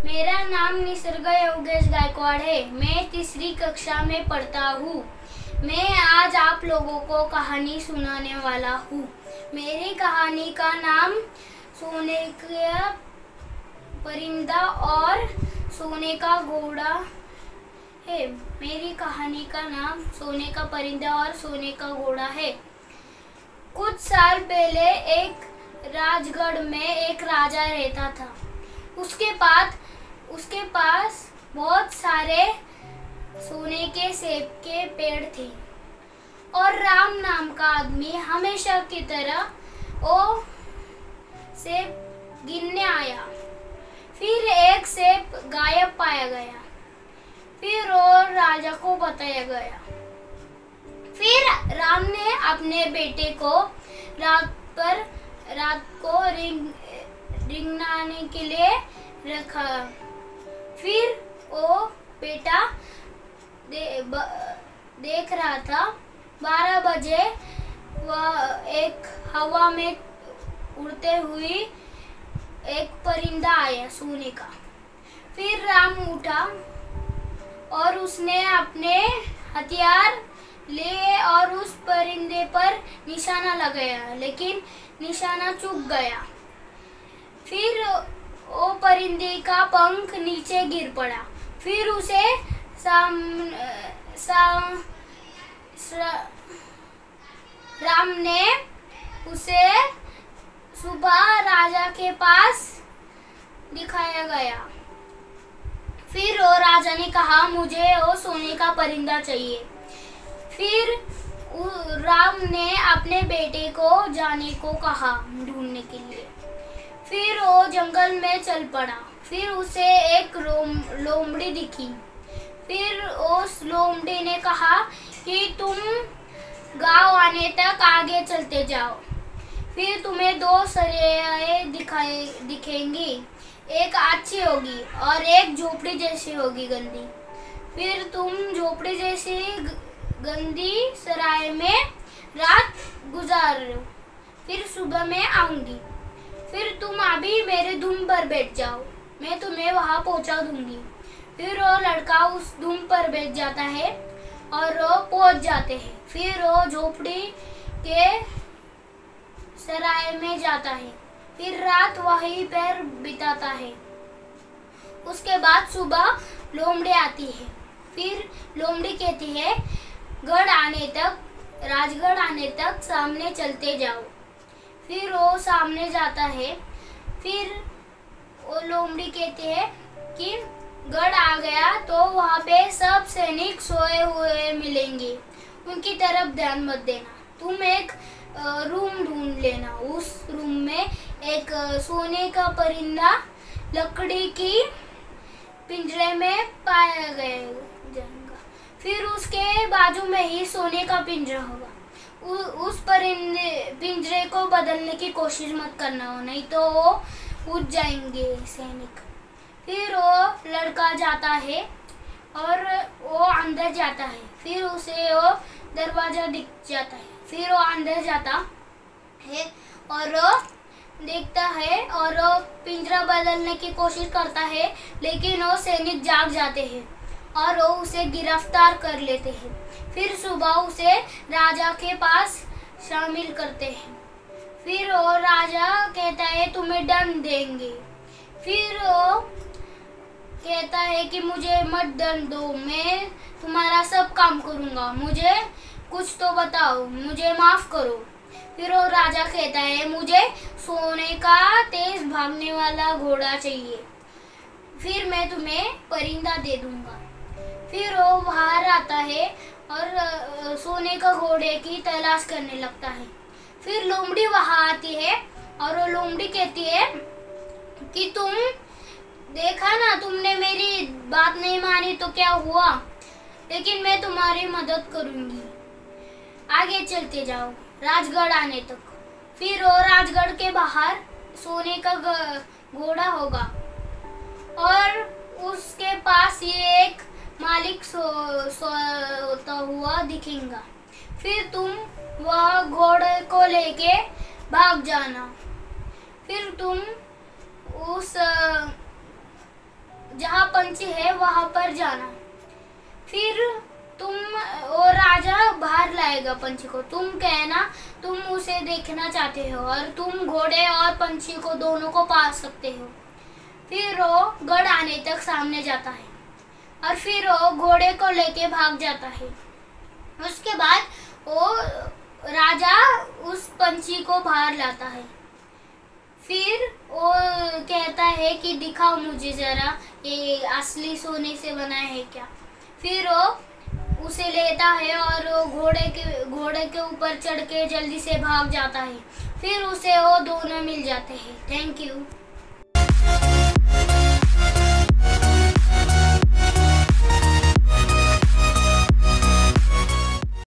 मेरा नाम निसर्ग योगेश गायकवाड़ है। मैं तीसरी कक्षा में पढ़ता हूँ। मैं आज आप लोगों को कहानी सुनाने वाला हूँ। मेरी कहानी का नाम सोने का परिंदा और सोने का घोड़ा है। मेरी कहानी का नाम सोने का परिंदा और सोने का घोड़ा है। कुछ साल पहले एक राजगढ़ में एक राजा रहता था। उसके पास बहुत सारे सोने के सेब के पेड़ थे और राम नाम का आदमी हमेशा की तरह वो सेब गिनने आया। फिर एक सेब गायब पाया गया। फिर वो राजा को बताया गया। फिर राम ने अपने बेटे को रात को रिंगनाने के लिए रखा। फिर वो बेटा देख रहा था। 12 बजे वह एक हवा में उड़ते हुए एक परिंदा आया सोने का। फिर राम उठा और उसने अपने हथियार लिए और उस परिंदे पर निशाना लगाया, लेकिन निशाना चूक गया। फिर वो परिंदे का पंख नीचे गिर पड़ा। फिर उसे राम ने उसे सुबह राजा के पास दिखाया गया। फिर वो राजा ने कहा, मुझे वो सोने का परिंदा चाहिए। फिर राम ने अपने बेटे को जाने को कहा ढूंढने के लिए। फिर वो जंगल में चल पड़ा। फिर उसे एक लोमड़ी दिखी। फिर उस लोमड़ी ने कहा कि तुम गांव आने तक आगे चलते जाओ। फिर तुम्हें 2 सरियाएं दिखेंगी। एक अच्छी होगी और एक झोपड़ी जैसी होगी गंदी। फिर तुम झोपड़ी जैसी गंदी सराय में रात गुजारो। फिर सुबह में आऊंगी। फिर तुम अभी मेरे दुम पर बैठ जाओ, मैं तुम्हें वहां पहुंचा दूंगी। फिर वो लड़का उस दुम पर बैठ जाता है और वो पहुंच जाते हैं। फिर वो झोपड़ी के सराय में जाता है। फिर रात वहीं पर बिताता है। उसके बाद सुबह लोमड़ी आती है। फिर लोमड़ी कहती है, राजगढ़ आने तक सामने चलते जाओ। फिर वो सामने जाता है। फिर वो लोमड़ी कहती है कि गढ़ आ गया तो वहाँ पे सब सैनिक सोए हुए मिलेंगे, उनकी तरफ ध्यान मत देना। तुम एक रूम ढूंढ लेना। उस रूम में एक सोने का परिंदा लकड़ी की पिंजरे में पाया जाएगा। फिर उसके बाजू में ही सोने का पिंजरा होगा। उस पिंजरे को बदलने की कोशिश मत करना हो, नहीं तो वो उठ जाएंगे सैनिक। फिर वो लड़का जाता है और वो अंदर जाता है। फिर उसे वो दरवाजा दिख जाता है। फिर वो अंदर जाता है और वो देखता है और वो पिंजरा बदलने की कोशिश करता है, लेकिन वो सैनिक जाग जाते हैं और वो उसे गिरफ्तार कर लेते हैं। फिर सुबह उसे राजा के पास शामिल करते हैं। फिर वो राजा कहता है, तुम्हें दंड देंगे। फिर वो कहता है कि मुझे मत दंड दो, मैं तुम्हारा सब काम करूँगा, मुझे कुछ तो बताओ, मुझे माफ़ करो। फिर वो राजा कहता है, मुझे सोने का तेज भागने वाला घोड़ा चाहिए, फिर मैं तुम्हें परिंदा दे दूँगा। फिर वो बाहर आता है और सोने का घोड़े की तलाश करने लगता है। फिर लोमड़ी वहां आती है और वो लोमड़ी कहती है कि तुम देखा ना, तुमने मेरी बात नहीं मानी तो क्या हुआ, लेकिन मैं तुम्हारी मदद करूंगी। आगे चलते जाओ राजगढ़ आने तक। फिर वो राजगढ़ के बाहर सोने का घोड़ा होगा और उसके पास ये एक मालिक सोता हुआ दिखेगा। फिर तुम वह घोड़े को लेके भाग जाना। फिर तुम उस जहाँ पंछी है वहां पर जाना। फिर तुम और राजा बाहर लाएगा पंछी को। तुम कहना तुम उसे देखना चाहते हो और तुम घोड़े और पंछी को दोनों को पा सकते हो। फिर वो गढ़ आने तक सामने जाता है और फिर वो घोड़े को लेके भाग जाता है। उसके बाद वो राजा उस पंछी को बाहर लाता है। फिर वो कहता है कि दिखाओ मुझे जरा, ये असली सोने से बना है क्या। फिर वो उसे लेता है और वो घोड़े के ऊपर चढ़ के जल्दी से भाग जाता है। फिर उसे वो दोनों मिल जाते हैं। Thank you.